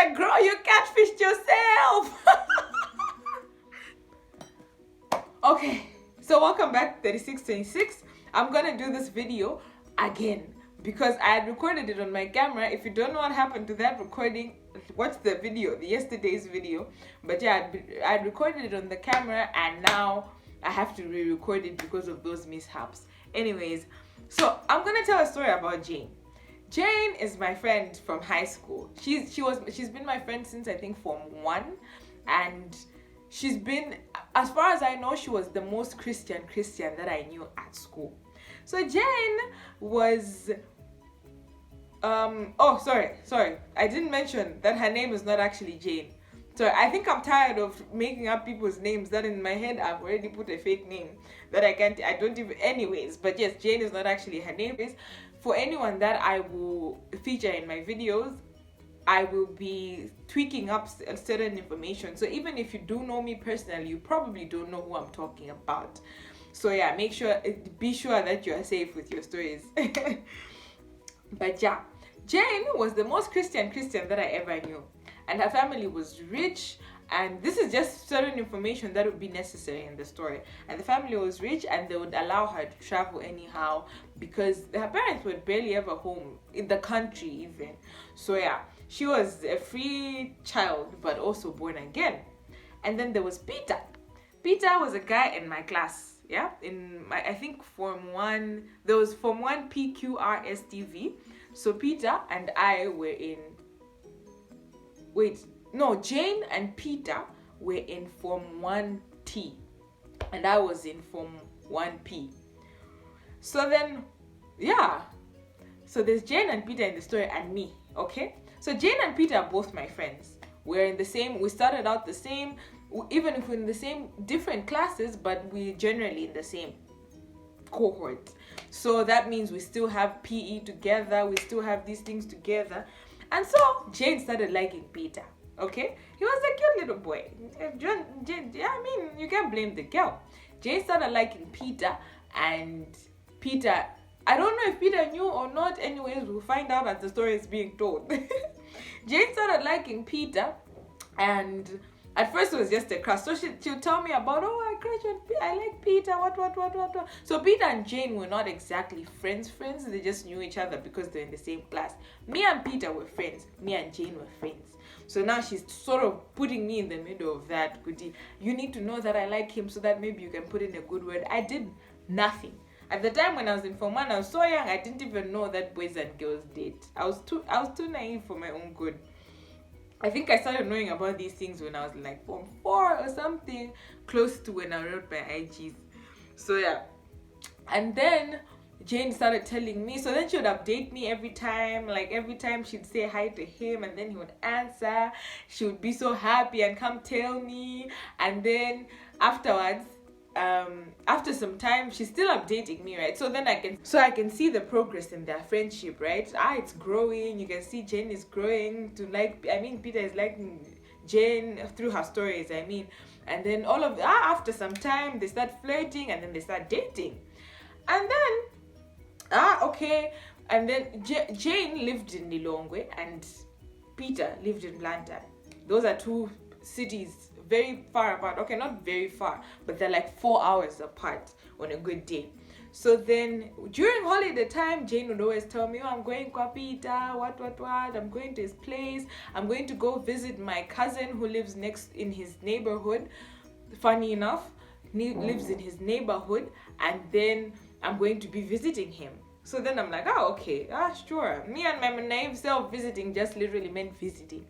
like, girl, you catfished yourself. Okay, so welcome back, 3626. I'm gonna do this video again because I had recorded it on my camera. If you don't know what happened to that recording, watch the video, yesterday's video. But yeah, I recorded it on the camera and now I have to re-record it because of those mishaps. Anyways, so I'm gonna tell a story about Jane. Jane is my friend from high school. She's been my friend since I think Form 1, and she's been, as far as I know, she was the most Christian that I knew at school. So Jane was oh, sorry, I didn't mention that her name is not actually Jane. So I think I'm tired of making up people's names that in my head I've already put a fake name that I don't even, anyways. But yes, Jane is not actually her name. Is for anyone that I will feature in my videos, I will be tweaking up certain information. So even if you do know me personally, you probably don't know who I'm talking about. So yeah, be sure that you are safe with your stories. But yeah, Jane was the most Christian that I ever knew. And her family was rich, and this is just certain information that would be necessary in the story. And the family was rich, and they would allow her to travel anyhow because her parents were barely ever home in the country even. So yeah, she was a free child, but also born again. And then there was Peter. Peter was a guy in my class. Yeah, in my, I think Form 1, there was Form 1 PQRSTV. So Peter and I were in, Jane and Peter were in Form 1T, and I was in Form 1P. So then, yeah, so there's Jane and Peter in the story and me, okay? So Jane and Peter are both my friends. We started out the same, even if we're in the same different classes, but we're generally in the same cohort. So that means we still have PE together, we still have these things together. And so Jane started liking Peter, okay? He was a cute little boy. Jane, I mean, you can't blame the girl. Jane started liking Peter, and Peter, I don't know if Peter knew or not. Anyways, we'll find out as the story is being told. Jane started liking Peter, and at first it was just a crush. So she'll tell me about, oh, I crush on Peter, I like Peter, what. So Peter and Jane were not exactly friends. They just knew each other because they're in the same class. Me and Peter were friends. Me and Jane were friends. So now she's sort of putting me in the middle of that. Goody, you need to know that I like him so that maybe you can put in a good word. I did nothing. At the time when I was in Form 1, I was so young, I didn't even know that boys and girls date. I was too naive for my own good. I think I started knowing about these things when I was like Form 4 or something, close to when I wrote my IGs. So yeah. And then Jane started telling me, so then she would update me every time she'd say hi to him, and then he would answer. She would be so happy and come tell me. And then afterwards, after some time, she's still updating me, right? So then I can see the progress in their friendship, right? It's growing. You can see Jane is growing to Peter is liking Jane through her stories, and then after some time they start flirting, and then they start dating. And then and then Jane lived in Lilongwe and Peter lived in Blantyre. Those are two cities very far apart. Okay, not very far, but they're like 4 hours apart on a good day. So then during holiday time, Jane would always tell me, oh, I'm going to Peter, what, I'm going to his place. I'm going to go visit my cousin who lives in his neighborhood. Funny enough, he lives in his neighborhood, and then I'm going to be visiting him. So then I'm like, oh, okay, sure. Me and my naive self visiting just literally meant visiting.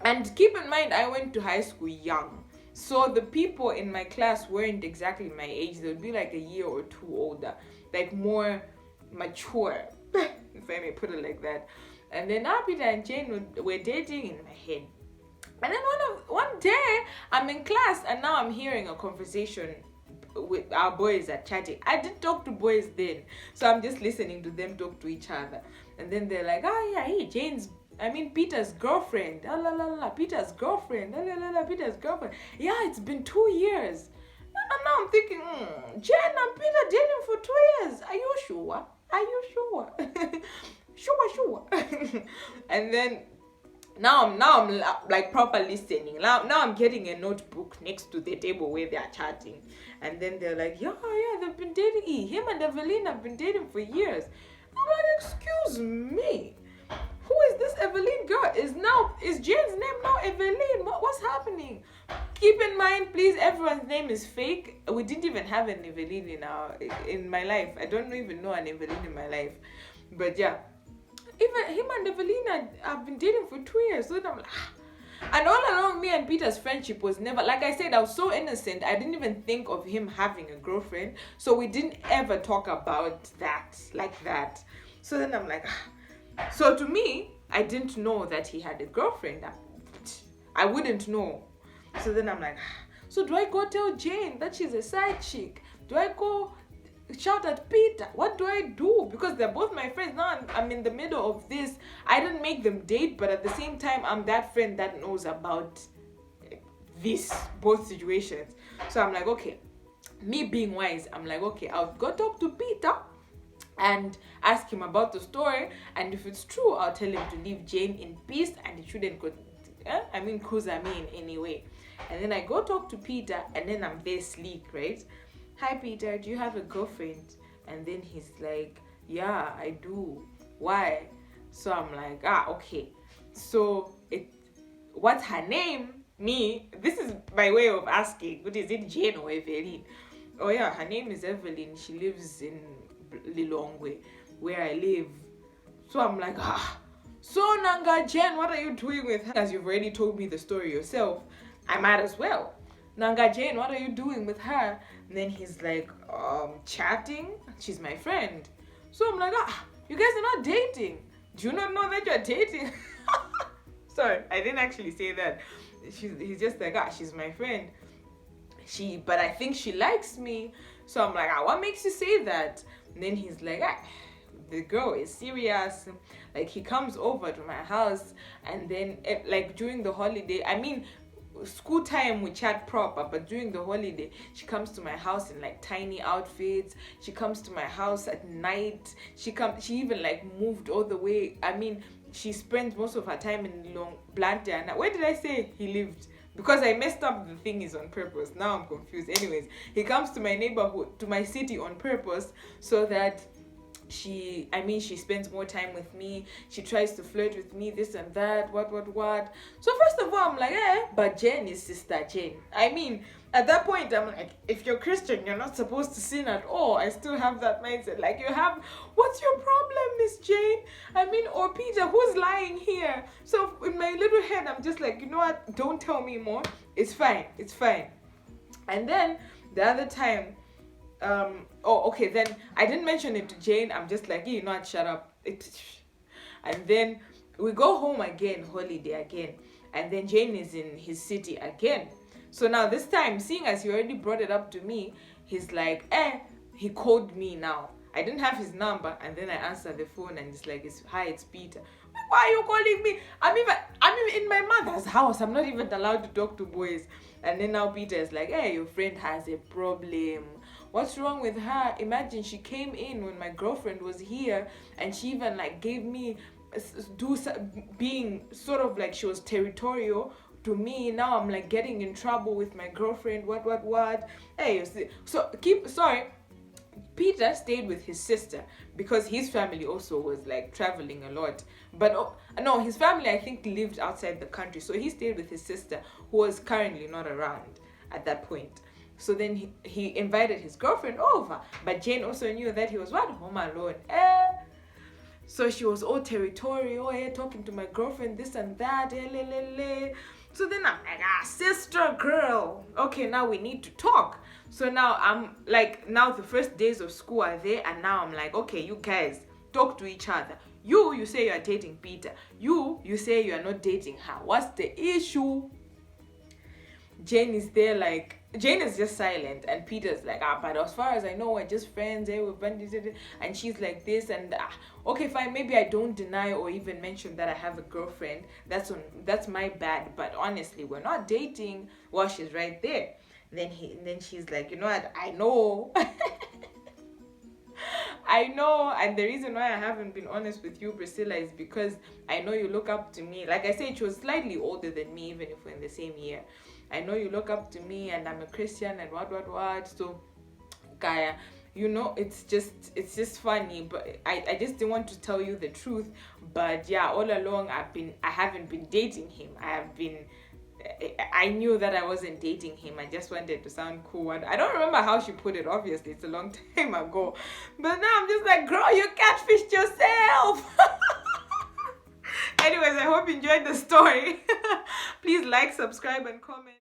And keep in mind, I went to high school young. So the people in my class weren't exactly my age. They would be like a year or two older, like more mature, if I may put it like that. And then Peter and Jane were dating in my head. And then one day, I'm in class, and now I'm hearing a conversation with our boys are chatting. I didn't talk to boys then, so I'm just listening to them talk to each other. And then they're like, Peter's girlfriend. Peter's girlfriend. Peter's girlfriend. Yeah, it's been 2 years. And now I'm thinking, Jen and Peter dating for 2 years. Are you sure? Sure. And then Now I'm like proper listening. Now I'm getting a notebook next to the table where they are chatting, and then they're like, yeah, they've been dating. Him and Evelyn have been dating for years. I'm like, excuse me, who is this Evelyn girl? Is Jane's name now Evelyn? What's happening? Keep in mind, please, everyone's name is fake. We didn't even have an Evelyn in my life. I don't even know an Evelyn in my life, but yeah. Even him and Evelina have been dating for 2 years. So I'm like, and all along, me and Peter's friendship was never, like I said, I was so innocent. I didn't even think of him having a girlfriend. So we didn't ever talk about that like that. So then I'm like, so to me, I didn't know that he had a girlfriend. I wouldn't know. So then I'm like, so do I go tell Jane that she's a side chick? Do I go shout at Peter? What do I do? Because they're both my friends. Now I'm in the middle of this. I didn't make them date, but at the same time, I'm that friend that knows about this, both situations. So I'm like, okay, me being wise, I'm like, okay, I'll go talk to Peter and ask him about the story, and if it's true, I'll tell him to leave Jane in peace and it shouldn't go cause I mean anyway. And then I go talk to Peter, and then I'm there sleek, right? Hi Peter, do you have a girlfriend? And then he's like, yeah, I do. Why? So I'm like, okay. So what's her name? This is my way of asking. What is it, Jane or Evelyn? Oh yeah, her name is Evelyn. She lives in Lilongwe, where I live. So I'm like, so Nanga Jane, what are you doing with her? As you've already told me the story yourself, I might as well. Nanga Jane, what are you doing with her? And then he's like, chatting. She's my friend. So I'm like, you guys are not dating. Do you not know that you're dating? Sorry, I didn't actually say that. He's just like, she's my friend. But I think she likes me. So I'm like, what makes you say that? And then he's like, the girl is serious. Like, he comes over to my house, and then like during the holiday, I mean, school time we chat proper, but during the holiday she comes to my house in like tiny outfits. She comes to my house at night. She even like moved all the way. I mean, she spends most of her time in Blantyre. Where did I say he lived? Because I messed up the thingies on purpose. Now I'm confused. Anyways, he comes to my neighborhood, to my city on purpose, so that she spends more time with me. She tries to flirt with me, this and that, what. So first of all, I'm like, but Jane is Sister Jane. I mean, at that point, I'm like, if you're Christian, you're not supposed to sin at all. I still have that mindset. Like, what's your problem, Miss Jane? I mean, or Peter, who's lying here? So in my little head, I'm just like, you know what? Don't tell me more. It's fine. And then the other time, then I didn't mention it to Jane. I'm just like, you know what, shut up. And then we go home again, holiday again, and then Jane is in his city again. So now this time, seeing as he already brought it up to me, he's like, he called me now. I didn't have his number, and then I answered the phone, and it's like, hi, it's Peter. Why are you calling me? I'm even in my mother's house. I'm not even allowed to talk to boys. And then now Peter is like, your friend has a problem. What's wrong with her? Imagine she came in when my girlfriend was here, and she even like gave me being sort of like she was territorial to me. Now I'm like getting in trouble with my girlfriend. What? Hey, Peter stayed with his sister because his family also was like traveling a lot. But no, his family I think lived outside the country. So he stayed with his sister, who was currently not around at that point. So then he invited his girlfriend over, but Jane also knew that he was home alone. So she was all territorial, talking to my girlfriend, this and that. So then I'm like, sister girl. Okay, now we need to talk. So now I'm like, now the first days of school are there, and now I'm like, okay, you guys talk to each other. You say you are dating Peter. You say you are not dating her. What's the issue? Jane is there like, Jane is just silent, and Peter's like, but as far as I know, we're just friends, we've been, and she's like this, and okay, fine, maybe I don't deny or even mention that I have a girlfriend. That's my bad, but honestly, we're not dating. Well, she's right there. Then she's like, you know what? I know. I know, and the reason why I haven't been honest with you, Priscilla, is because I know you look up to me. Like I said, she was slightly older than me, even if we're in the same year. I know you look up to me, and I'm a Christian, and what. So, Kaya, you know, it's just funny, but I just didn't want to tell you the truth. But yeah, all along I haven't been dating him. I knew that I wasn't dating him. I just wanted to sound cool. I don't remember how she put it, obviously, it's a long time ago. But now I'm just like, girl, you catfished yourself. Anyways, I hope you enjoyed the story. Please like, subscribe, and comment.